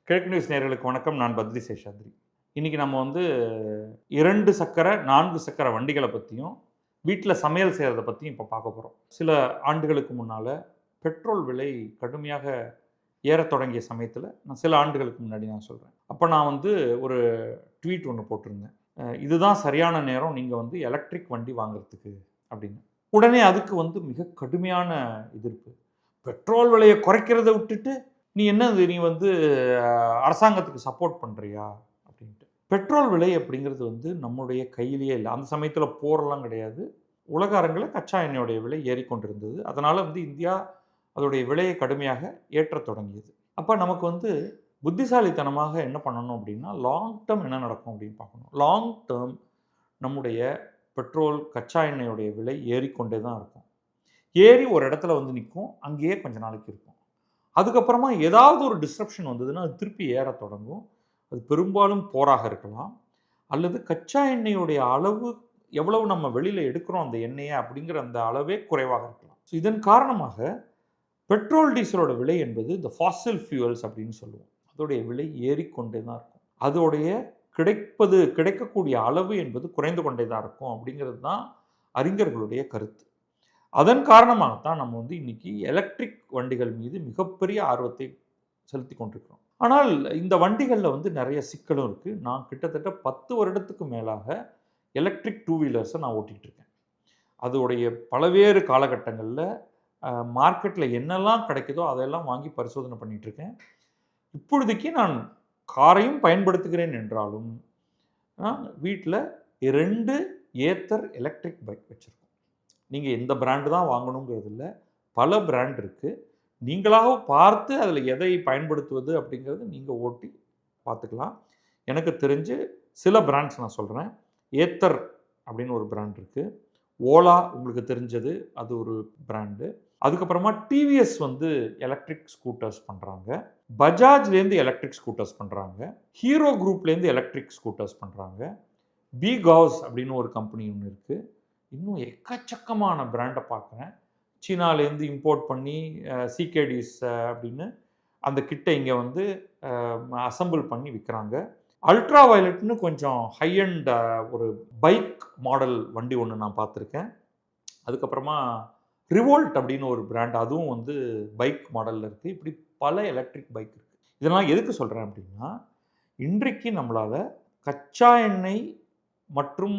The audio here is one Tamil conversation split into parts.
கிழக்கு நியூஸ் நேயர்களுக்கு வணக்கம். நான் பத்ரி சேஷாத்ரி. இன்னைக்கு நம்ம 2 சக்கர, 4 சக்கர வண்டிகள பத்தியும், வீட்ல சமையல் செய்றத பத்தியும் இப்ப பார்க்க போறோம். சில ஆண்டுகளுக்கு முன்னால பெட்ரோல் விலை கடுமையாக ஏறத் தொடங்கிய சமயத்துல, நான் சில ஆண்டுகளுக்கு முன்னாடி நான் சொல்றேன். அப்ப நான் ஒரு ட்வீட் ஒண்ணு போட்டிருந்தேன். இதுதான் சரியான நேரம் நீங்க எலக்ட்ரிக் வண்டி வாங்குறதுக்கு அப்படின்னு. உடனே அதுக்கு மிக கடுமையான எதிர்ப்பு. பெட்ரோல் விலைய குறைக்கிறத விட்டுட்டு, நீ என்னது நீ அரசாங்கத்துக்கு சப்போர்ட் பண்றியா? அப்படின்ட்டு. பெட்ரோல் விலை அப்படிங்கிறது நம்முடைய கையிலேயே இல்ல. அந்த சமயத்துல போரெல்லாம் கிடையாது. உலக அரங்குல கச்சா எண்ணெயோடைய விலை ஏறிக்கொண்டிருந்தது. அதனால இந்தியா அதோடைய விலையை கடுமையாக ஏற்றத் தொடங்கியது. அப்ப நமக்கு புத்திசாலித்தனமாக என்ன பண்ணணும் அப்படின்னா, லாங் டெர்ம் என்ன நடக்கும் அப்படின்னு பார்க்கணும். லாங் டெர்ம் நம்முடைய பெட்ரோல், கச்சா எண்ணெயோடைய விலை ஏறிக்கொண்டே தான் இருக்கும். ஏறி ஒரு இடத்துல நிக்கும். அங்கேயே கொஞ்ச நாளைக்கு இருக்கும். அதுக்கப்புறமா ஏதாவது ஒரு டிஸ்ரப்ஷன் வந்ததுன்னா, அது திருப்பி ஏறத் தொடங்கும். அது பெரும்பாலும் போராக இருக்கலாம். அல்லது கச்சா எண்ணெயுடைய அளவு எவ்வளவு நம்ம வெளியில எடுக்கிறோம் அந்த எண்ணெய அப்படிங்கிற அந்த அளவே குறைவாக இருக்கலாம். ஸோ இதன் காரணமாக பெட்ரோல், டீசலோட விலை என்பது இந்த ஃபாசில் ஃபியூயல்ஸ் அப்படின்னு சொல்லுவோம். அதோடைய விலை ஏறிக்கொண்டே தான் இருக்கும். அதோடைய கிடைக்கக்கூடிய அளவு என்பது குறைந்து கொண்டே தான் இருக்கும் அப்படிங்கிறது தான் அறிஞர்களுடைய கருத்து. அதன் காரணமாகத்தான் நம்ம இன்னைக்கு எலக்ட்ரிக் வண்டிகள் மீது மிகப்பெரிய ஆர்வத்தை செலுத்திக் கொண்டிருக்கிறோம். ஆனால் இந்த வண்டிகள்ல நிறைய சிக்கலும் இருக்கு. நான் கிட்டத்தட்ட 10 வருடத்துக்கு மேலாக எலக்ட்ரிக் டூ வீலர்ஸை நான் ஓட்டிட்டு இருக்கேன். அதோடைய பல்வேறு காலகட்டங்கள்ல மார்க்கெட்ல என்னெல்லாம் கிடைக்குதோ அதெல்லாம் வாங்கி பரிசோதனை பண்ணிட்டு இருக்கேன். இப்பொழுதைக்கு நான் காரையும் பயன்படுத்துகிறேன் என்றாலும், வீட்ல 2 ஏத்தர் எலக்ட்ரிக் பைக் வச்சிருக்கோம். நீங்க எந்த பிராண்ட் தான் வாங்கணுங்கிறது இல்ல. பல பிராண்ட் இருக்கு. நீங்களாக பார்த்து அதில எதை பயன்படுத்துவது அப்படிங்கிறது நீங்க ஓட்டி பார்த்துக்கலாம். எனக்கு தெரிஞ்சு சில பிராண்ட்ஸ் நான் சொல்றேன். ஏத்தர் அப்படின்னு ஒரு பிராண்ட் இருக்கு. ஓலா உங்களுக்கு தெரிஞ்சது அது ஒரு பிராண்டு. அதுக்கப்புறமா டிவிஎஸ் எலக்ட்ரிக் ஸ்கூட்டர்ஸ் பண்றாங்க. பஜாஜ்லேருந்து எலக்ட்ரிக் ஸ்கூட்டர்ஸ் பண்றாங்க. ஹீரோ குரூப்லேருந்து எலக்ட்ரிக் ஸ்கூட்டர்ஸ் பண்றாங்க. பிகாஸ் அப்படின்னு ஒரு கம்பெனி ஒண்ணு இருக்கு. இன்னும் எக்கச்சக்கமான பிராண்டை பார்க்குறேன். சீனாலேருந்து இம்போர்ட் பண்ணி சிகேடிஸ் அப்படின்னு அந்த கிட்ட இங்கே அசெம்பிள் பண்ணி விற்கிறாங்க. அல்ட்ரா வயலட்னு கொஞ்சம் ஹை அண்ட் ஒரு பைக் மாடல் வண்டி ஒன்று நான் பார்த்துருக்கேன். அதுக்கப்புறமா ரிவோல்ட் அப்படின்னு ஒரு பிராண்ட், அதுவும் பைக் மாடலில் இருக்குது. இப்படி பல எலக்ட்ரிக் பைக் இருக்குது. இதெல்லாம் எதுக்கு சொல்கிறேன் அப்படின்னா, இன்றைக்கு நம்மளால் கச்சா எண்ணெய் மற்றும்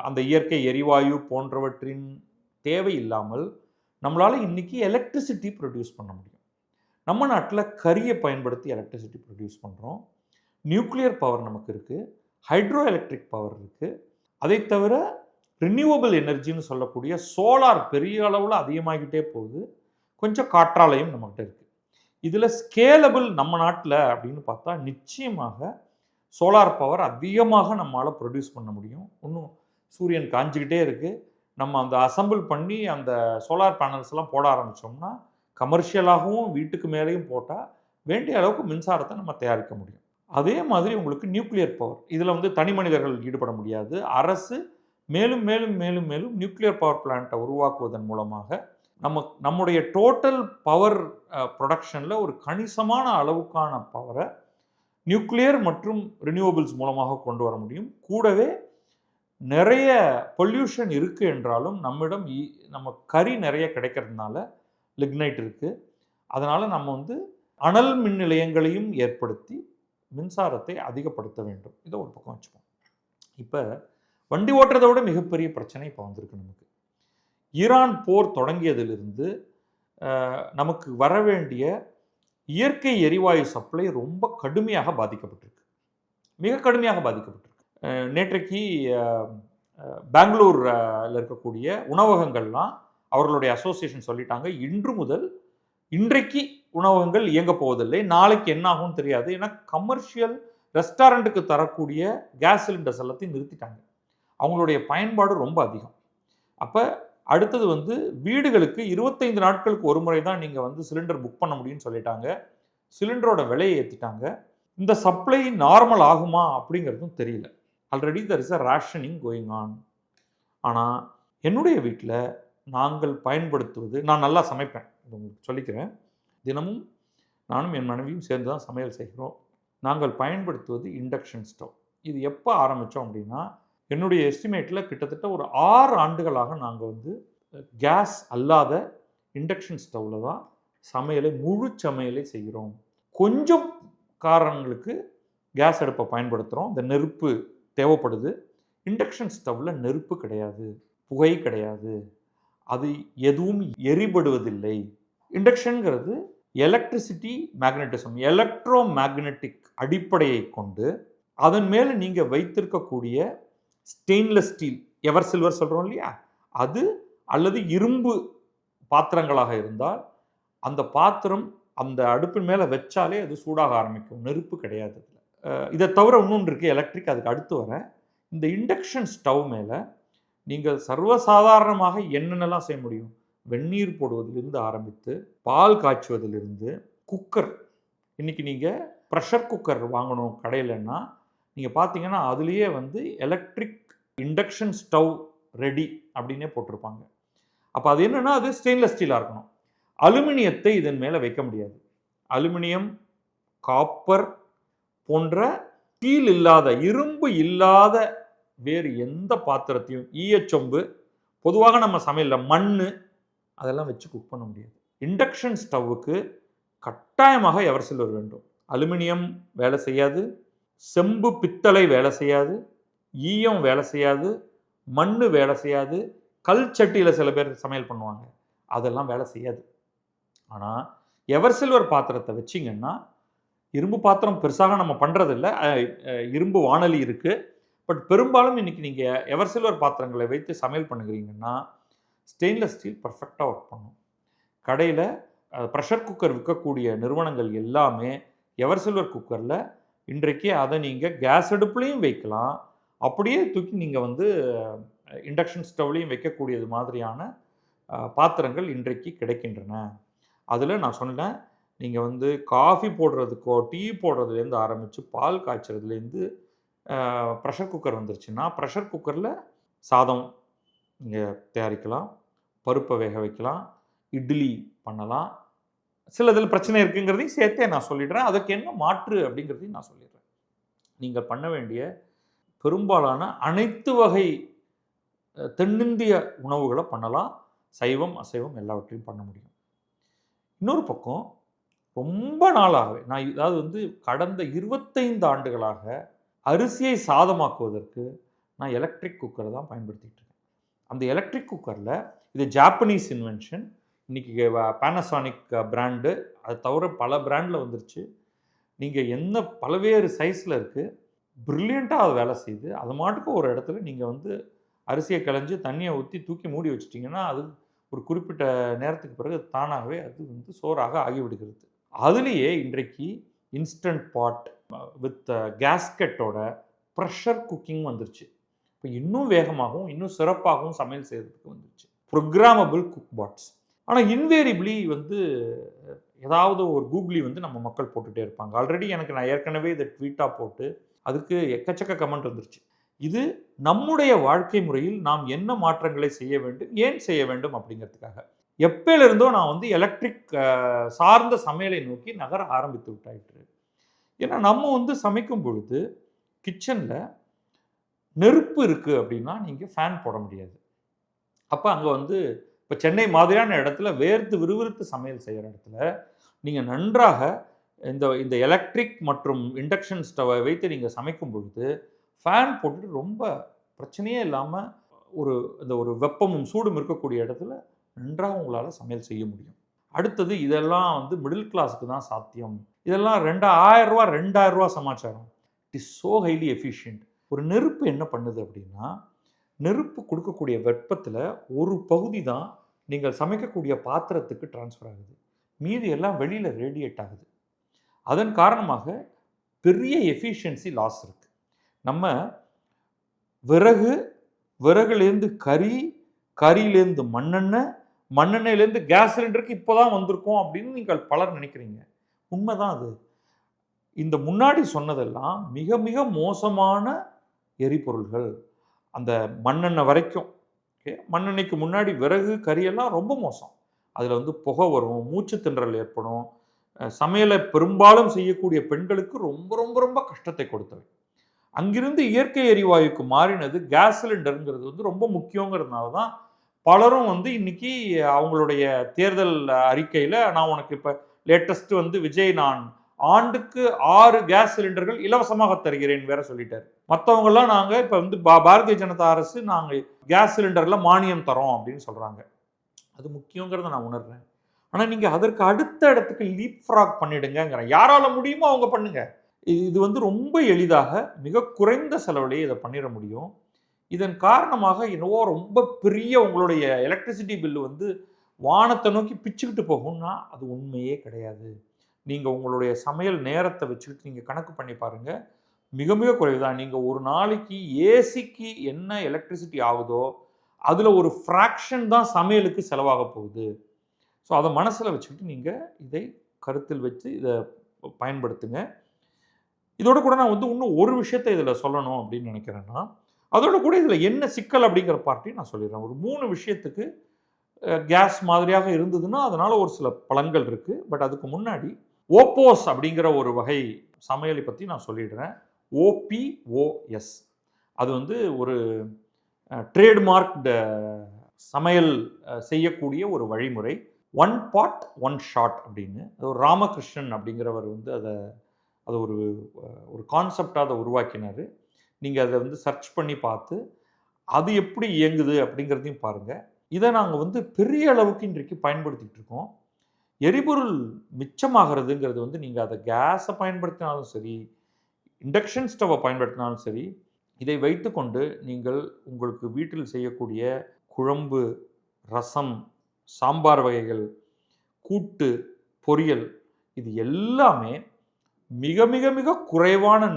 அந்த இயற்கை எரிவாயு போன்றவற்றின் தேவை இல்லாமல் நம்மளால் இன்றைக்கி எலக்ட்ரிசிட்டி ப்ரொடியூஸ் பண்ண முடியும். நம்ம நாட்டில் கரியை பயன்படுத்தி எலக்ட்ரிசிட்டி ப்ரொடியூஸ் பண்ணுறோம். நியூக்ளியர் பவர் நமக்கு இருக்குது. ஹைட்ரோ எலக்ட்ரிக் பவர் இருக்குது. அதை தவிர ரினியூவபிள் எனர்ஜின்னு சொல்லக்கூடிய சோலார் பெரிய அளவில் அதிகமாகிட்டே போகுது. கொஞ்சம் காற்றாலையும் நம்மகிட்ட இருக்குது. இதில் ஸ்கேலபிள் நம்ம நாட்டில் அப்படின்னு பார்த்தா நிச்சயமாக சோலார் பவர் அதிகமாக நம்மளால் ப்ரொடியூஸ் பண்ண முடியும். இன்னும் சூரியன் காஞ்சிக்கிட்டே இருக்குது. நம்ம அந்த அசெம்பிள் பண்ணி அந்த சோலார் பேனல்ஸ்லாம் போட ஆரம்பித்தோம்னா கமர்ஷியலாகவும் வீட்டுக்கு மேலேயும் போட்டால் வேண்டிய அளவுக்கு மின்சாரத்தை நம்ம தயாரிக்க முடியும். அதே மாதிரி உங்களுக்கு நியூக்ளியர் பவர், இதில் தனி மனிதர்கள் ஈடுபட முடியாது. அரசு மேலும் மேலும் மேலும் மேலும் நியூக்ளியர் பவர் பிளான்ட்டை உருவாக்குவதன் மூலமாக நம்முடைய டோட்டல் பவர் ப்ரொடக்ஷனில் ஒரு கணிசமான அளவுக்கான பவரை நியூக்ளியர் மற்றும் ரினியூவபிள்ஸ் மூலமாக கொண்டு வர முடியும். கூடவே நிறைய பொல்யூஷன் இருக்குது என்றாலும் நம்மிடம் நம்ம கரி நிறைய கிடைக்கிறதுனால லிக்னைட் இருக்குது. அதனால் நம்ம அனல் மின் நிலையங்களையும் ஏற்படுத்தி மின்சாரத்தை அதிகப்படுத்த வேண்டும். இதை ஒரு பக்கம் வச்சுப்போம். இப்போ வண்டி ஓட்டுறதை விட மிகப்பெரிய பிரச்சனை இப்போ வந்திருக்கு நமக்கு. ஈரான் போர் தொடங்கியதிலிருந்து நமக்கு வர வேண்டிய இயற்கை எரிவாயு சப்ளை ரொம்ப கடுமையாக பாதிக்கப்பட்டிருக்கு. மிக கடுமையாக பாதிக்கப்பட்டிருக்கு. நேற்றைக்கு பெங்களூரில் இருக்கக்கூடிய உணவகங்கள்லாம் அவர்களுடைய அசோசியேஷன் சொல்லிட்டாங்க, இன்று முதல் இன்றைக்கு உணவகங்கள் இயங்க போவதில்லை, நாளைக்கு என்ன ஆகும்னு தெரியாது. ஏன்னா கமர்ஷியல் ரெஸ்டாரண்ட்டுக்கு தரக்கூடிய கேஸ் சிலிண்டர்ஸ் எல்லாத்தையும் நிறுத்திட்டாங்க. அவங்களுடைய பயன்பாடு ரொம்ப அதிகம். அப்போ அடுத்தது வீடுகளுக்கு 25 நாட்களுக்கு ஒரு முறை தான் நீங்கள் சிலிண்டர் புக் பண்ண முடியும்னு சொல்லிட்டாங்க. சிலிண்டரோட விலையை ஏற்றிட்டாங்க. இந்த சப்ளை நார்மல் ஆகுமா அப்படிங்கிறதும் தெரியல. Already there is a rationing going on. ஆனால் என்னுடைய வீட்டில் நாங்கள் பயன்படுத்துவது, நான் நல்லா சமைப்பேன், உங்களுக்கு சொல்லிக்கிறேன். தினமும் நானும் என் மனைவியும் சேர்ந்து தான் சமையல் செய்கிறோம். நாங்கள் பயன்படுத்துவது இண்டக்ஷன் ஸ்டவ். இது எப்போ ஆரம்பித்தோம் அப்படின்னா, என்னுடைய எஸ்டிமேட்டில் கிட்டத்தட்ட ஒரு 6 ஆண்டுகளாக நாங்கள் வந்து கேஸ் அல்லாத இண்டக்ஷன் ஸ்டவ்வில் தான் முழு சமையலை செய்கிறோம். கொஞ்சம் காரணங்களுக்கு கேஸ் அடுப்பை பயன்படுத்துகிறோம். இந்த நெருப்பு தேவைப்படுது. இண்டக்ஷன் ஸ்டவ்வில் நெருப்பு கிடையாது, புகை கிடையாது, அது எதுவும் எரிபடுவதில்லை. இண்டக்ஷன்ங்கிறது எலக்ட்ரிசிட்டி மேக்னட்டிசம், எலக்ட்ரோ மேக்னட்டிக் அடிப்படையை கொண்டு அதன் மேலே நீங்கள் வைத்திருக்கக்கூடிய ஸ்டெயின்லெஸ் ஸ்டீல், எவர் சில்வர் சொல்கிறோம் இல்லையா, அது அல்லது இரும்பு பாத்திரங்களாக இருந்தால் அந்த பாத்திரம் அந்த அடுப்பின் மேலே வச்சாலே அது சூடாக ஆரம்பிக்கும், நெருப்பு கிடையாது. இதை தவிர இன்னொன்று இருக்குது எலக்ட்ரிக், அதுக்கு அடுத்து வர இந்த இண்டக்ஷன் ஸ்டவ் மேலே நீங்கள் சர்வசாதாரணமாக என்னென்னலாம் செய்ய முடியும், வெந்நீர் போடுவதிலிருந்து ஆரம்பித்து பால் காய்ச்சுவதிலிருந்து குக்கர், இன்றைக்கி நீங்கள் ப்ரெஷர் குக்கர் வாங்கணும் கடையிலன்னா நீங்கள் பார்த்தீங்கன்னா அதுலேயே வந்து எலக்ட்ரிக் இண்டக்ஷன் ஸ்டவ் ரெடி அப்படின்னே போட்டிருப்பாங்க. அப்போ அது என்னென்னா அது ஸ்டெயின்லெஸ் ஸ்டீலாக இருக்கணும். அலுமினியத்தை இதன் மேலே வைக்க முடியாது. அலுமினியம், காப்பர் போன்ற ஸ்டீல் இல்லாத, இரும்பு இல்லாத வேறு எந்த பாத்திரத்தையும், ஈயச்சொம்பு, பொதுவாக நம்ம சமையலில் மண் அதெல்லாம் வச்சு குக் பண்ண முடியாது. இண்டக்ஷன் ஸ்டவ்வுக்கு கட்டாயமாக எவர் சில்வர் வேண்டும். அலுமினியம் வேலை செய்யாது, செம்பு பித்தளை வேலை செய்யாது, ஈயம் வேலை செய்யாது, மண் வேலை செய்யாது, கல் சட்டியில் சில பேர் சமையல் பண்ணுவாங்க, அதெல்லாம் வேலை செய்யாது. ஆனால் எவர் சில்வர் பாத்திரத்தை வச்சிங்கன்னா, இரும்பு பாத்திரம் பெருசாக நம்ம பண்ணுறதில்ல, இரும்பு வானொலி இருக்குது, பட் பெரும்பாலும் இன்றைக்கி நீங்கள் எவர் சில்வர் பாத்திரங்களை வைத்து சமையல் பண்ணுகிறீங்கன்னா ஸ்டெயின்லெஸ் ஸ்டீல் பர்ஃபெக்டாக ஒர்க் பண்ணும். கடையில் ப்ரெஷர் குக்கர் விற்கக்கூடிய நிறுவனங்கள் எல்லாமே எவர் சில்வர் குக்கரில் இன்றைக்கு அதை நீங்கள் கேஸ் அடுப்புலையும் வைக்கலாம், அப்படியே தூக்கி நீங்கள் வந்து இண்டக்ஷன் ஸ்டவ்லையும் வைக்கக்கூடியது மாதிரியான பாத்திரங்கள் இன்றைக்கு கிடைக்கின்றன. அதில் நான் சொன்னேன், நீங்கள் வந்து காஃபி போடுறதுக்கோ டீ போடுறதுலேருந்து ஆரம்பித்து பால் காய்ச்சறதுலேருந்து ப்ரெஷர் குக்கர் வந்துருச்சுன்னா, ப்ரெஷர் குக்கரில் சாதம் நீங்கள் தயாரிக்கலாம், பருப்பை வேக வைக்கலாம், இட்லி பண்ணலாம். சில இதில் பிரச்சனை இருக்குங்கிறதையும் சேர்த்தே நான் சொல்லிடுறேன். அதுக்கு என்ன மாற்று அப்படிங்கிறதையும் நான் சொல்லிடுறேன். நீங்கள் பண்ண வேண்டிய பெரும்பாலான அனைத்து வகை தென்னிந்திய உணவுகளை பண்ணலாம். சைவம் அசைவம் எல்லாவற்றையும் பண்ண முடியும். இன்னொரு பக்கம் ரொம்ப நாளாகவே நான் அதாவது வந்து கடந்த 25 ஆண்டுகளாக அரிசியை சாதமாக்குவதற்கு நான் எலக்ட்ரிக் குக்கரை தான் பயன்படுத்திகிட்டு இருக்கேன். அந்த எலக்ட்ரிக் குக்கரில் இது ஜாப்பனீஸ் இன்வென்ஷன். இன்றைக்கி பேனசானிக் பிராண்டு, அது தவிர பல பிராண்டில் வந்துருச்சு. நீங்கள் என்ன பல்வேறு சைஸில் இருக்குது, ப்ரில்லியண்ட்டாக அது வேலை செய்யுது. அது மாட்டுக்கு ஒரு இடத்துல நீங்கள் வந்து அரிசியை களைஞ்சி தண்ணியை ஊற்றி தூக்கி மூடி வச்சிட்டிங்கன்னா அது ஒரு குறிப்பிட்ட நேரத்துக்கு பிறகு தானாகவே அது வந்து சோறாக ஆகிவிடுகிறது. அதுலேயே இன்றைக்கு இன்ஸ்டன்ட் பாட் வித் கேஸ்கெட்டோட ப்ரெஷர் குக்கிங் வந்துருச்சு. இப்போ இன்னும் வேகமாகவும் இன்னும் சிறப்பாகவும் சமையல் செய்கிறதுக்கு வந்துருச்சு. Programmable cook pots. ஆனால் இன்வேரிபிளி வந்து ஏதாவது ஒரு கூகுளி வந்து நம்ம மக்கள் போட்டுகிட்டே இருப்பாங்க. ஆல்ரெடி நான் ஏற்கனவே இதை ட்வீட்டாக போட்டு அதுக்கு எக்கச்சக்க கமெண்ட் வந்துருச்சு. இது நம்முடைய வாழ்க்கை முறையில் நாம் என்ன மாற்றங்களை செய்ய வேண்டும், ஏன் செய்ய வேண்டும் அப்படிங்கிறதுக்காக. எப்பயிலிருந்தோ நான் வந்து எலக்ட்ரிக் சார்ந்த சமையலை நோக்கி நகர ஆரம்பித்து விட்டாயிற்று. ஏன்னா நம்ம வந்து சமைக்கும் பொழுது கிச்சனில் நெருப்பு இருக்குது அப்படின்னா நீங்கள் ஃபேன் போட முடியாது. அப்போ அங்கே வந்து இப்போ சென்னை மாதிரியான இடத்துல வேர்த்து விறுவிறுத்து சமையல் செய்கிற இடத்துல நீங்கள் நன்றாக இந்த எலக்ட்ரிக் மற்றும் இண்டக்ஷன் ஸ்டவ்வை வைத்து நீங்கள் சமைக்கும் பொழுது ஃபேன் போட்டுட்டு ரொம்ப பிரச்சனையே இல்லாமல் ஒரு வெப்பமும் சூடும் இருக்கக்கூடிய இடத்துல நன்றாக உங்களால் சமையல் செய்ய முடியும். அடுத்தது இதெல்லாம் வந்து மிடில் கிளாஸுக்கு தான் சாத்தியம். இதெல்லாம் 1000 ரூபா 2000 ரூபா சமாச்சாரம். It is so highly efficient. ஒரு நெருப்பு என்ன பண்ணுது அப்படின்னா, நெருப்பு கொடுக்கக்கூடிய வெப்பத்தில் ஒரு பகுதி தான் நீங்கள் சமைக்கக்கூடிய பாத்திரத்துக்கு டிரான்ஸ்ஃபர் ஆகுது, மீதி எல்லாம் வெளியில் ரேடியேட் ஆகுது. அதன் காரணமாக பெரிய எஃபிஷியன்சி லாஸ் இருக்குது. நம்ம விறகுலேருந்து கறியிலேருந்து மண்ணெண்ணெயிலேருந்து கேஸ் சிலிண்டருக்கு இப்போ தான் வந்திருக்கோம் அப்படின்னு நீங்கள் பலர் நினைக்கிறீங்க. உண்மைதான் அது. இந்த முன்னாடி சொன்னதெல்லாம் மிக மிக மோசமான எரிபொருள்கள். அந்த மண்ணெண்ணெய் வரைக்கும், ஓகே, மண்ணெண்ணெய்க்கு முன்னாடி விறகு கறியெல்லாம் ரொம்ப மோசம். அதில் வந்து புகை வரும், மூச்சு திணறல் ஏற்படும், சமையலை பெரும்பாலும் செய்யக்கூடிய பெண்களுக்கு ரொம்ப ரொம்ப ரொம்ப கஷ்டத்தை கொடுத்தவை. அங்கிருந்து இயற்கை எரிவாயுக்கு மாறினது கேஸ் சிலிண்டருங்கிறது வந்து ரொம்ப முக்கியங்கிறதுனால தான் பலரும் வந்து இன்னைக்கு அவங்களுடைய தேர்தல் அறிக்கையில் நான் உனக்கு இப்போ லேட்டஸ்ட் வந்து விஜய் நான் ஆண்டுக்கு 6 கேஸ் சிலிண்டர்கள் இலவசமாக தருகிறேன் வேற சொல்லிட்டாரு. மற்றவங்கெல்லாம் நாங்கள் இப்போ வந்து பாரதிய ஜனதா அரசு நாங்கள் கேஸ் சிலிண்டரில் மானியம் தரோம் அப்படின்னு சொல்கிறாங்க. அது முக்கியங்கிறத நான் உணர்றேன். ஆனால் நீங்கள் அதற்கு அடுத்த இடத்துக்கு லீப் ஃப்ராக் பண்ணிடுங்கிறேன். யாரால முடியுமோ அவங்க பண்ணுங்க. இது வந்து ரொம்ப எளிதாக மிக குறைந்த செலவுலேயே இதை பண்ணிட முடியும். இதன் காரணமாக என்னவோ ரொம்ப பெரிய உங்களுடைய எலக்ட்ரிசிட்டி பில்லு வந்து வானத்தை நோக்கி பிச்சுக்கிட்டு போகும்னா அது உண்மையே கிடையாது. நீங்கள் உங்களுடைய சமையல் நேரத்தை வச்சுக்கிட்டு நீங்கள் கணக்கு பண்ணி பாருங்கள், மிக மிக குறைவு தான். நீங்கள் ஒரு நாளைக்கு ஏசிக்கு என்ன எலக்ட்ரிசிட்டி ஆகுதோ அதில் ஒரு ஃப்ராக்ஷன் தான் சமையலுக்கு செலவாக போகுது. ஸோ அதை மனசில் வச்சுக்கிட்டு நீங்கள் இதை கருத்தில் வச்சு இதை பயன்படுத்துங்க. இதோட கூட நான் வந்து இன்னும் ஒரு விஷயத்தை இதில் சொல்லணும் அப்படின்னு நினைக்கிறேன்னா, அதோட கூட இதில் என்ன சிக்கல் அப்படிங்கிற பார்ட்டியும் நான் சொல்லிடுறேன். ஒரு 3 விஷயத்துக்கு கேஸ் மாதிரியாக இருந்ததுன்னா அதனால் ஒரு சில பலன்கள் இருக்குது. பட் அதுக்கு முன்னாடி ஓப்போஸ் அப்படிங்கிற ஒரு வகை சமையலை பற்றி நான் சொல்லிடுறேன். OPOS அது வந்து ஒரு ட்ரேட்மார்க்டு சமையல் செய்யக்கூடிய ஒரு வழிமுறை. 1 pot 1 shot அப்படின்னு ஒரு ராமகிருஷ்ணன் அப்படிங்கிறவர் வந்து அதை ஒரு கான்செப்டாக அதை உருவாக்கினார். நீங்கள் அதை வந்து சர்ச் பண்ணி பார்த்து அது எப்படி இயங்குது அப்படிங்கிறதையும் பாருங்கள். இதை நாங்கள் வந்து பெரிய அளவுக்கு இன்றைக்கு பயன்படுத்திகிட்டு இருக்கோம். எரிபொருள் மிச்சமாகிறதுங்கிறது வந்து நீங்கள் அதை கேஸை பயன்படுத்தினாலும் சரி, இண்டக்ஷன் ஸ்டவ்வை பயன்படுத்தினாலும் சரி, இதை வைத்துக்கொண்டு நீங்கள் உங்களுக்கு வீட்டில் செய்யக்கூடிய குழம்பு, ரசம், சாம்பார் வகைகள், கூட்டு, பொரியல் இது எல்லாமே மிக மிக மிக குறைவான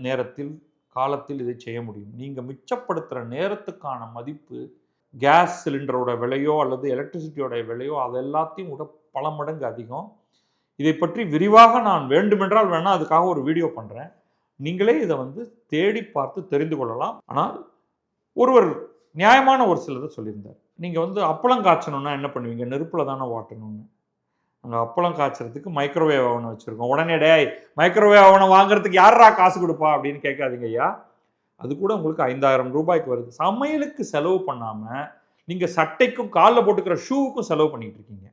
நேரத்தில் காலத்தில் இதை செய்ய முடியும். நீங்கள் மிச்சப்படுத்துகிற நேரத்துக்கான மதிப்பு கேஸ் சிலிண்டரோட விலையோ அல்லது எலக்ட்ரிசிட்டியோட விலையோ அது எல்லாத்தையும் விட பல மடங்கு அதிகம். இதை பற்றி விரிவாக நான் வேண்டுமென்றால் வேணால் அதுக்காக ஒரு வீடியோ பண்ணுறேன். நீங்களே இதை வந்து தேடி பார்த்து தெரிந்து கொள்ளலாம். ஆனால் ஒருவர் நியாயமான ஒரு சிலதை சொல்லியிருந்தார். நீங்கள் வந்து அப்பளம் காய்ச்சணுன்னா என்ன பண்ணுவீங்க? நெருப்பில் தானே வாட்டணும்னு. அங்கே அப்பளம் காய்ச்சறதுக்கு மைக்ரோவேவ் அவனை வச்சுருக்கோம். உடனே டேய் மைக்ரோவேவ் அவனை வாங்குறதுக்கு யாரா காசு கொடுப்பா அப்படின்னு கேட்காதீங்க ஐயா. அது கூட உங்களுக்கு 5000 ரூபாய்க்கு வருது. சமையலுக்கு செலவு பண்ணாமல் நீங்கள் சட்டைக்கும் காலில் போட்டுக்கிற ஷூவுக்கும் செலவு பண்ணிகிட்டு இருக்கீங்க.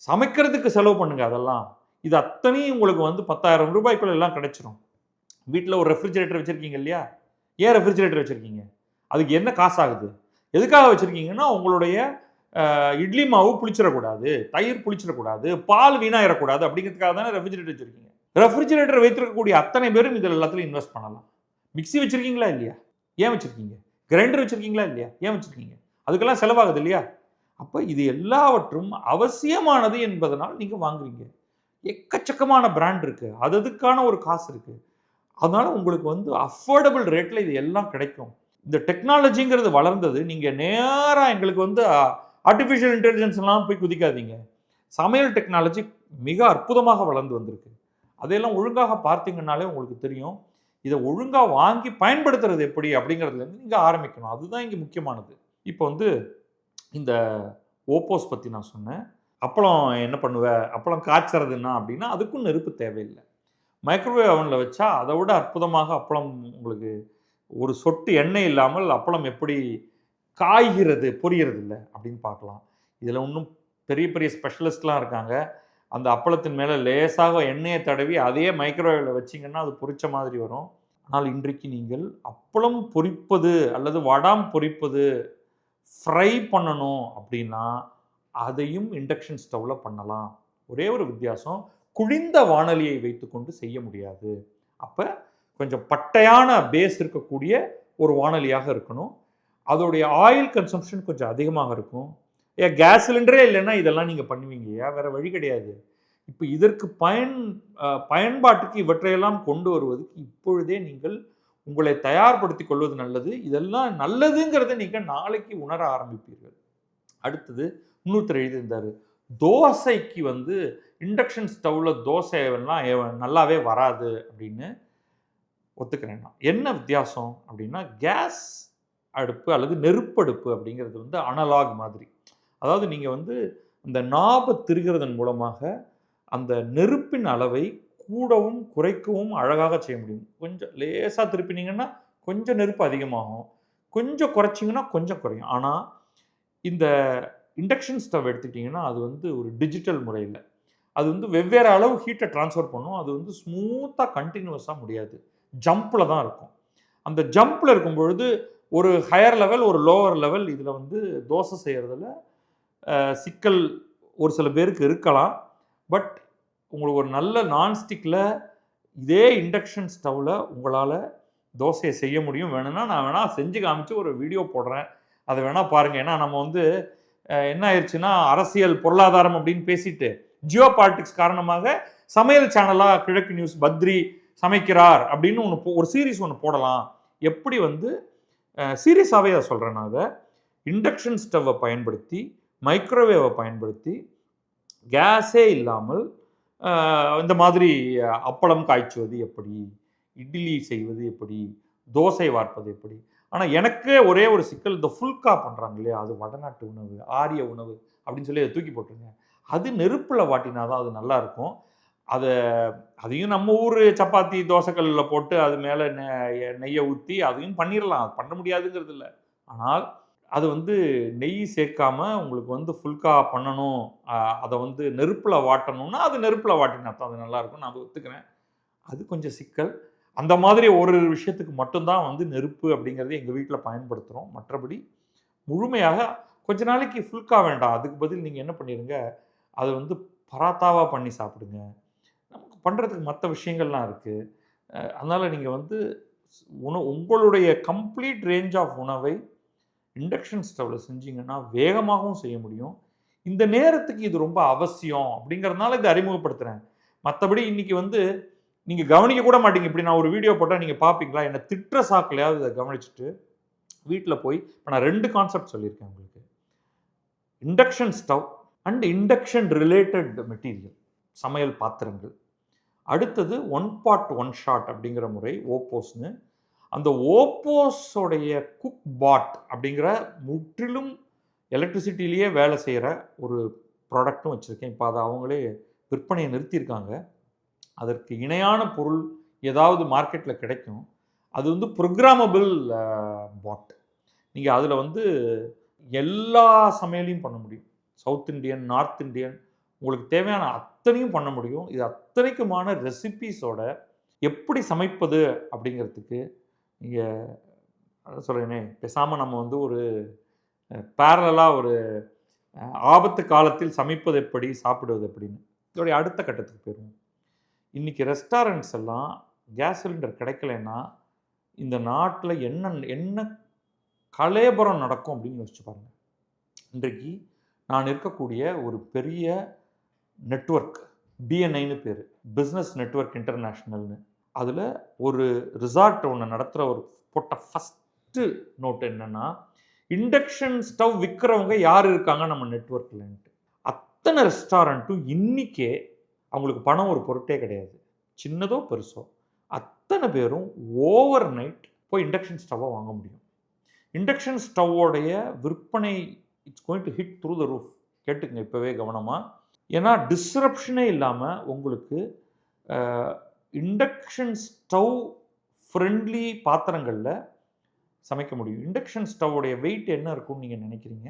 சமைக்கிறதுக்கு செலவு பண்ணுங்கள். அதெல்லாம் இது அத்தனையும் உங்களுக்கு வந்து 10,000 ரூபாய்க்குள்ள எல்லாம் கிடைச்சிரும். வீட்டில் ஒரு ரெஃப்ரிஜிரேட்டர் வச்சுருக்கீங்க இல்லையா? ஏன் ரெஃப்ரிஜிரேட்டர் வச்சுருக்கீங்க? அதுக்கு என்ன காசு ஆகுது? எதுக்காக வச்சுருக்கீங்கன்னா உங்களுடைய இட்லி மாவு புளிச்சிடக்கூடாது, தயிர் புளிச்சிடக்கூடாது, பால் வீணாயிடக்கூடாது அப்படிங்கிறதுக்காக தானே ரெஃப்ரிஜிரேட்டர் வச்சுருக்கீங்க. ரெஃப்ரிஜிரேட்டர் வைத்திருக்கக்கூடிய அத்தனை பேரும் இதில் எல்லாத்துலையும் இன்வெஸ்ட் பண்ணலாம். மிக்சி வச்சுருக்கீங்களா இல்லையா? ஏன் வச்சுருக்கீங்க? கிரைண்டர் வச்சுருக்கீங்களா இல்லையா? ஏன் வச்சுருக்கீங்க? அதுக்கெல்லாம் செலவாகுது இல்லையா? அப்போ இது எல்லாவற்றும் அவசியமானது என்பதனால் நீங்கள் வாங்குறீங்க. எக்கச்சக்கமான பிராண்ட் இருக்குது, அதுக்கான ஒரு காசு இருக்குது. அதனால் உங்களுக்கு வந்து அஃபோர்டபுள் ரேட்டில் இது எல்லாம் கிடைக்கும். இந்த டெக்னாலஜிங்கிறது வளர்ந்தது. நீங்கள் நேராக எங்களுக்கு வந்து ஆர்டிஃபிஷியல் இன்டெலிஜென்ஸ்லாம் போய் குதிக்காதீங்க. சமையல் டெக்னாலஜி மிக அற்புதமாக வளர்ந்து வந்திருக்கு. அதையெல்லாம் ஒழுங்காக பார்த்தீங்கன்னாலே உங்களுக்கு தெரியும். இதை ஒழுங்காக வாங்கி பயன்படுத்துறது எப்படி அப்படிங்கிறதுலேருந்து நீங்கள் ஆரம்பிக்கணும். அதுதான் இங்கே முக்கியமானது. இப்போ வந்து இந்த ஓப்போஸ் பற்றி நான் சொன்னேன். அப்பளம் என்ன பண்ணுவேன்? அப்பளம் காய்ச்சறதுன்னா அப்படின்னா அதுக்கும் நெருப்பு தேவையில்லை. மைக்ரோவேவ் அவனில் வச்சா அதை விட அற்புதமாக அப்பளம் உங்களுக்கு ஒரு சொட்டு எண்ணெய் இல்லாமல் அப்பளம் எப்படி காய்கிறது, பொரியறது இல்லை அப்படின்னு பார்க்கலாம். இதில் இன்னும் பெரிய பெரிய ஸ்பெஷலிஸ்ட்லாம் இருக்காங்க. அந்த அப்பளத்தின் மேலே லேசாக எண்ணெயை தடவி அதே மைக்ரோவேவில் வச்சிங்கன்னா அது பொரிச்ச மாதிரி வரும். ஆனால் இன்றைக்கு நீங்கள் அப்பளம் பொரிப்பது அல்லது வடாம் பொரிப்பது, ஃப்ரை பண்ணணும் அப்படின்னா அதையும் இண்டக்ஷன் ஸ்டவ்வில் பண்ணலாம். ஒரே ஒரு வித்தியாசம், குழிந்த வாணலியை வைத்துக்கொண்டு செய்ய முடியாது. அப்போ கொஞ்சம் பட்டையான பேஸ் இருக்கக்கூடிய ஒரு வாணலியாக இருக்கணும். அதோடைய ஆயில் கன்சம்ஷன் கொஞ்சம் அதிகமாக இருக்கும். கேஸ் சிலிண்டரே இல்லைன்னா இதெல்லாம் நீங்கள் பண்ணுவீங்க, வேறு வழி கிடையாது. இப்போ இதற்கு பயன்பாட்டுக்கு இவற்றையெல்லாம் கொண்டு வருவதற்கு இப்பொழுதே நீங்கள் உங்களை தயார்படுத்தி கொள்வது நல்லது. இதெல்லாம் நல்லதுங்கிறத நீங்கள் நாளைக்கு உணர ஆரம்பிப்பீர்கள். அடுத்தது இன்னொருத்தர் எழுதியிருந்தார், தோசைக்கு வந்து இண்டக்ஷன் ஸ்டவ்வில் தோசைலாம் நல்லாவே வராது அப்படின்னு. ஒத்துக்கிறேன் நான். என்ன வித்தியாசம் அப்படின்னா, கேஸ் அடுப்பு அல்லது நெருப்படுப்பு அப்படிங்கிறது வந்து அனலாக் மாதிரி. அதாவது நீங்கள் வந்து இந்த நாபை திருகிறதன் மூலமாக அந்த நெருப்பின் அளவை கூடவும் குறைக்கவும் அழகாக செய்ய முடியும். கொஞ்சம் லேசாக திருப்பினீங்கன்னா கொஞ்சம் நெருப்பு அதிகமாகும், கொஞ்சம் குறைச்சிங்கன்னா கொஞ்சம் குறையும். ஆனால் இந்த இண்டக்ஷன் ஸ்டவ் எடுத்துக்கிட்டிங்கன்னா அது வந்து ஒரு டிஜிட்டல் முறையில் அது வந்து வெவ்வேறு அளவு ஹீட்டை ட்ரான்ஸ்ஃபர் பண்ணும். அது வந்து ஸ்மூத்தாக கண்டினியூஸாக முடியாது, ஜம்பில் தான் இருக்கும். அந்த ஜம்பில் இருக்கும் பொழுது ஒரு ஹையர் லெவல் ஒரு லோவர் லெவல் இதில் வந்து தோசை செய்கிறதுல சிக்கல் ஒரு சில பேருக்கு இருக்கலாம். பட் உங்களுக்கு ஒரு நல்ல நான்ஸ்டிக்கில் இதே இண்டக்ஷன் ஸ்டவ்வில் உங்களால் தோசையை செய்ய முடியும். வேணும்னா நான் வேணால் செஞ்சு காமிச்சு ஒரு வீடியோ போடுறேன், அதை வேணால் பாருங்கள். ஏன்னா நம்ம வந்து என்ன ஆயிடுச்சுன்னா அரசியல் பொருளாதாரம் அப்படின்னு பேசிட்டு ஜியோ பாலிட்டிக்ஸ் காரணமாக சமையல் சேனலாக கிழக்கு நியூஸ் பத்ரி சமைக்கிறார் அப்படின்னு ஒரு சீரீஸ் ஒன்று போடலாம். எப்படி வந்து சீரியஸாகவே அதை சொல்கிறேன். நான் அதை இண்டக்ஷன் ஸ்டவ்வை பயன்படுத்தி மைக்ரோவேவை பயன்படுத்தி கேஸே இல்லாமல் இந்த மாதிரி அப்பளம் காய்ச்சுவது எப்படி, இட்லி செய்வது எப்படி, தோசை வார்ப்பது எப்படி. ஆனால் எனக்கே ஒரே ஒரு சிக்கல், இந்த ஃபுல்கா பண்ணுறாங்க இல்லையா, அது வடநாட்டு உணவு, ஆரிய உணவு அப்படின்னு சொல்லி அதை தூக்கி போட்டுருங்க. அது நெருப்பில் வாட்டினா தான் அது நல்லாயிருக்கும். அதையும் நம்ம ஊர் சப்பாத்தி தோசைக்கல்லில் போட்டு அது மேலே நெய்யை ஊற்றி அதையும் பண்ணிடலாம், அது பண்ண முடியாதுங்கிறது இல்லை. ஆனால் அது வந்து நெய் சேர்க்காம உங்களுக்கு வந்து ஃபுல்கா பண்ணணும், அதை வந்து நெருப்பில் வாட்டணும்னா அது நெருப்பில் வாட்டினா தான் அது நல்லாயிருக்கும், நான் ஒத்துக்கிறேன். அது கொஞ்சம் சிக்கல். அந்த மாதிரி ஒரு விஷயத்துக்கு மட்டும்தான் வந்து நெருப்பு அப்படிங்கிறத எங்கள் வீட்டில் பயன்படுத்துகிறோம். மற்றபடி முழுமையாக கொஞ்ச நாளைக்கு ஃபுல்கா வேண்டாம், அதுக்கு பதில் நீங்கள் என்ன பண்ணிடுங்க, அதை வந்து பராத்தாவாக பண்ணி சாப்பிடுங்க. நமக்கு பண்ணுறதுக்கு மற்ற விஷயங்கள்லாம் இருக்குது. அதனால் நீங்கள் வந்து உங்களுடைய கம்ப்ளீட் ரேஞ்ச் ஆஃப் உணவை இண்டக்ஷன் ஸ்டவ்வில் செஞ்சிங்கன்னா வேகமாகவும் செய்ய முடியும். இந்த நேரத்துக்கு இது ரொம்ப அவசியம் அப்படிங்கிறதுனால இதை அறிமுகப்படுத்துகிறேன். மற்றபடி இன்றைக்கி வந்து நீங்கள் கவனிக்க கூட மாட்டீங்க. இப்படி நான் ஒரு வீடியோ போட்டால் நீங்கள் பார்ப்பீங்களா? என்னை திட்டுற சாக்கிலையாவது இதை கவனிச்சுட்டு வீட்டில் போய் இப்போ நான் 2 கான்செப்ட் சொல்லியிருக்கேன் உங்களுக்கு. Induction stove and induction related material, சமையல் பாத்திரங்கள். அடுத்தது 1 pot 1 shot அப்படிங்கிற முறை, ஓப்போஸ்னு. அந்த ஓப்போஸோடைய குக் பாட் அப்படிங்கிற முற்றிலும் எலக்ட்ரிசிட்டிலேயே வேலை செய்கிற ஒரு ப்ராடக்ட்டும் வச்சுருக்கேன். இப்போ அதை அவங்களே விற்பனையை நிறுத்தியிருக்காங்க. அதற்கு இணையான பொருள் ஏதாவது மார்க்கெட்டில் கிடைக்கும். அது வந்து ப்ரோக்ராமபிள் பாட். நீங்கள் அதில் வந்து எல்லா சமையலையும் பண்ண முடியும். சவுத் இண்டியன், நார்த் இண்டியன், உங்களுக்கு தேவையான அத்தனையும் பண்ண முடியும். இது அத்தனைக்குமான ரெசிபீஸோட எப்படி சமைப்பது அப்படிங்கிறதுக்கு நீங்கள் சொல்கிறேனே, பேசாமல் நம்ம வந்து ஒரு பேரலாக ஒரு ஆபத்து காலத்தில் சமைப்பது எப்படி, சாப்பிடுவது எப்படின்னு இதோடைய அடுத்த கட்டத்துக்கு போயிடுவோம். இன்றைக்கி ரெஸ்டாரண்ட்ஸ் எல்லாம் கேஸ் சிலிண்டர் கிடைக்கலன்னா இந்த நாட்டில் என்ன கலேபரம் நடக்கும் அப்படின்னு யோசிச்சு பாருங்கள். இன்றைக்கு நான் இருக்கக்கூடிய ஒரு பெரிய நெட்வொர்க், பிஎன்ஐன்னு பேர், பிஸ்னஸ் நெட்வொர்க் இன்டர்நேஷ்னல்னு, அதில் ஒரு ரிசார்ட் ஒன்று நடத்துகிற ஒரு போட்ட ஃபஸ்ட்டு நோட் என்னென்னா, இண்டக்ஷன் ஸ்டவ் விற்கிறவங்க யார் இருக்காங்க நம்ம நெட்வொர்க்லன்ட்டு. அத்தனை ரெஸ்டாரண்ட்டும் இன்றைக்கே அவங்களுக்கு பணம் ஒரு பொருட்டே கிடையாது, சின்னதோ பெருசோ அத்தனை பேரும் ஓவர் நைட் போய் இண்டக்ஷன் ஸ்டவ்வை வாங்க முடியும். இண்டக்ஷன் ஸ்டவ்வோடைய விற்பனை it's going to hit through the roof. கேட்டுக்குங்க இப்போவே கவனமாக. ஏன்னா டிஸ்ரப்ஷனே இல்லாமல் உங்களுக்கு இண்டக்ஷன் ஸ்டவ் ஃப்ரெண்ட்லி பாத்திரங்களில் சமைக்க முடியும். இண்டக்ஷன் ஸ்டவ்வுடைய வெயிட் என்ன இருக்கும்னு நீங்கள் நினைக்கிறீங்க?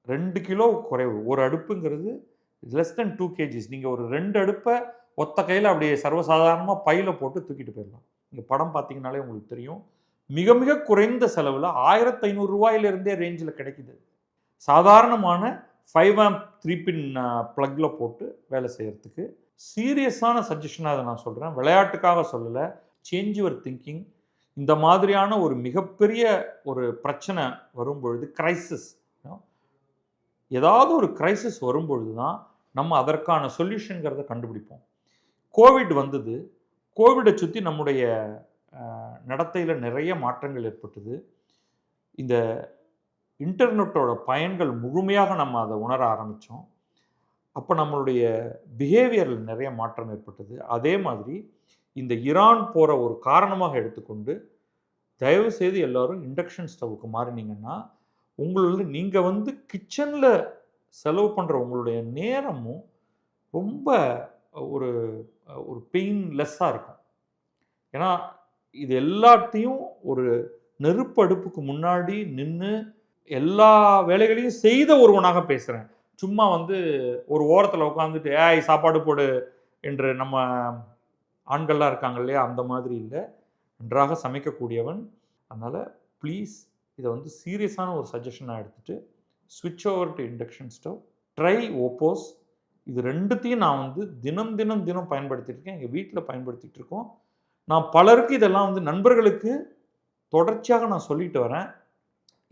2 கிலோ குறைவு. ஒரு அடுப்புங்கிறது லெஸ் தென் 2 kgs. நீங்கள் ஒரு 2 அடுப்பை ஒத்த கையில் அப்படியே சர்வசாதாரணமாக பையில் போட்டு தூக்கிட்டு போயிடலாம். நீங்கள் படம் பார்த்தீங்கனாலே உங்களுக்கு தெரியும். மிக மிக குறைந்த செலவில் 1500 ரூபாயிலிருந்தே ரேஞ்சில் கிடைக்குது. சாதாரணமான 5 amp 3 pin ப்ளக்கில் போட்டு வேலை செய்கிறதுக்கு சீரியஸான சஜஷனாக அதை நான் சொல்கிறேன், விளையாட்டுக்காக சொல்லலை. Change your thinking. இந்த மாதிரியான ஒரு மிகப்பெரிய ஒரு பிரச்சனை வரும்பொழுது, கிரைசிஸ், ஏதாவது ஒரு கிரைசிஸ் வரும்பொழுது தான் நம்ம அதற்கான சொல்யூஷனுங்கிறத கண்டுபிடிப்போம். கோவிட் வந்தது. கோவிடை சுற்றி நம்முடைய நடத்தையில் நிறைய மாற்றங்கள் ஏற்பட்டது. இந்த இன்டர்நெட்டோட பயன்கள் முழுமையாக நம்ம அதை உணர ஆரம்பித்தோம். அப்போ நம்மளுடைய பிஹேவியரில் நிறைய மாற்றம் ஏற்பட்டது. அதே மாதிரி இந்த ஈரான் போகிற ஒரு காரணமாக எடுத்துக்கொண்டு தயவுசெய்து எல்லோரும் இண்டக்ஷன் ஸ்டவ்வுக்கு மாறினீங்கன்னா நீங்கள் வந்து கிச்சனில் செலவு பண்ணுற உங்களுடைய நேரமும் ரொம்ப ஒரு ஒரு பெயின்லெஸ்ஸாக இருக்கும். ஏன்னா இது எல்லாத்தையும் ஒரு நெருப்பு அடுப்புக்கு முன்னாடி நின்று எல்லா வேலைகளையும் செய்த ஒருவனாக பேசுகிறேன். சும்மா வந்து ஒரு ஓரத்தில் உட்காந்துட்டு ஏய் சாப்பாடு போடு என்று நம்ம ஆண்கள்லாம் இருக்காங்க இல்லையா, அந்த மாதிரி இல்லை. நன்றாக சமைக்கக்கூடியவன். அதனால் ப்ளீஸ் இதை வந்து சீரியஸான ஒரு சஜஷனாக எடுத்துகிட்டு ஸ்விட்ச் over to induction stove, try ஓப்போஸ். இது ரெண்டுத்தையும் நான் வந்து தினம் தினம் தினம் பயன்படுத்திட்டு இருக்கேன். எங்கள் வீட்டில் பயன்படுத்திகிட்டு இருக்கோம். நான் பலருக்கு இதெல்லாம் வந்து நண்பர்களுக்கு தொடர்ச்சியாக நான் சொல்லிட்டு வரேன்.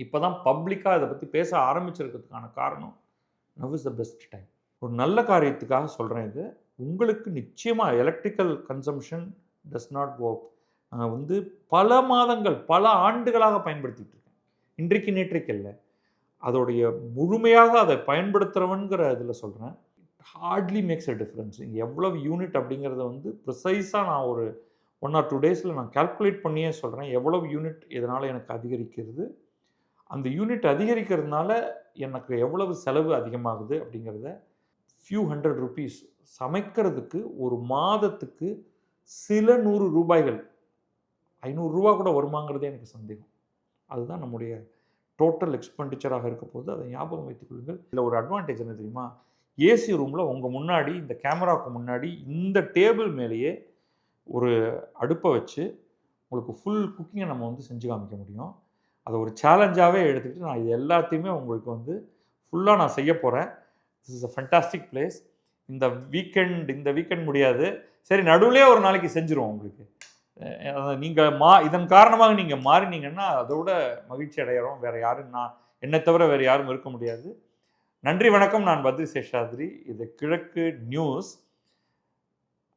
இப்போ தான் பப்ளிக்காக இதை பற்றி பேச ஆரம்பிச்சிருக்கிறதுக்கான காரணம் now is the best time. ஒரு நல்ல காரியத்துக்காக சொல்கிறேன் இது. உங்களுக்கு நிச்சயமாக electrical consumption does not work. நான் வந்து பல மாதங்கள் பல ஆண்டுகளாக பயன்படுத்திகிட்டு இருக்கேன். இன்றைக்கு நேற்றைக்கு இல்லை. அதோடைய முழுமையாக அதை பயன்படுத்துகிறவன்கிற இதில் சொல்கிறேன். Hardly makes a difference. எவ்வளவு யூனிட் அப்படிங்கிறத வந்து ப்ரிசைஸாக நான் ஒரு 1 or 2 டேஸில் நான் கால்குலேட் பண்ணியே சொல்கிறேன். எவ்வளவு யூனிட் இதனால் எனக்கு அதிகரிக்கிறது, அந்த யூனிட் அதிகரிக்கிறதுனால எனக்கு எவ்வளவு செலவு அதிகமாகுது அப்படிங்கிறத ஃபியூ ஹண்ட்ரட் ருபீஸ் சமைக்கிறதுக்கு ஒரு மாதத்துக்கு சில 100 ரூபாய்கள், 500 ரூபா கூட வருமாங்கிறதே எனக்கு சந்தேகம். அதுதான் நம்முடைய டோட்டல் எக்ஸ்பெண்டிச்சராக இருக்க போது. அதை ஞாபகம் வைத்துக் கொள்ளுங்கள். இதில் ஒரு அட்வான்டேஜ் என்ன தெரியுமா? ஏசி ரூமில் உங்கள் முன்னாடி இந்த கேமராவுக்கு முன்னாடி இந்த டேபிள் மேலேயே ஒரு அடுப்பை வச்சு உங்களுக்கு ஃபுல் குக்கிங்கை நம்ம வந்து செஞ்சு காமிக்க முடியும். அதை ஒரு சேலஞ்சாகவே எடுத்துக்கிட்டு நான் இது எல்லாத்தையுமே உங்களுக்கு வந்து ஃபுல்லாக நான் செய்ய போகிறேன். This is a fantastic place. இந்த வீக்கெண்ட் முடியாது, சரி நடுவுலேயே ஒரு நாளைக்கு செஞ்சுருவோம் உங்களுக்கு. நீங்கள் இதன் காரணமாக நீங்கள் மாறினீங்கன்னா அதோட மகிழ்ச்சி அடைகிறோம். வேறு யாரும் என்னை தவிர வேறு யாரும் இருக்க முடியாது. நன்றி, வணக்கம். நான் பத்ரி சேஷாத்ரி. இது கிழக்கு நியூஸ்.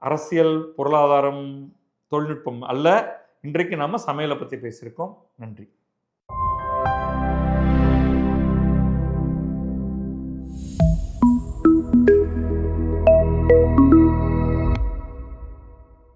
அரசியல், பொருளாதாரம், தொழில்நுட்பம் அல்ல. இன்றைக்கு நம்ம சமையலை பற்றி பேசியிருக்கோம். நன்றி.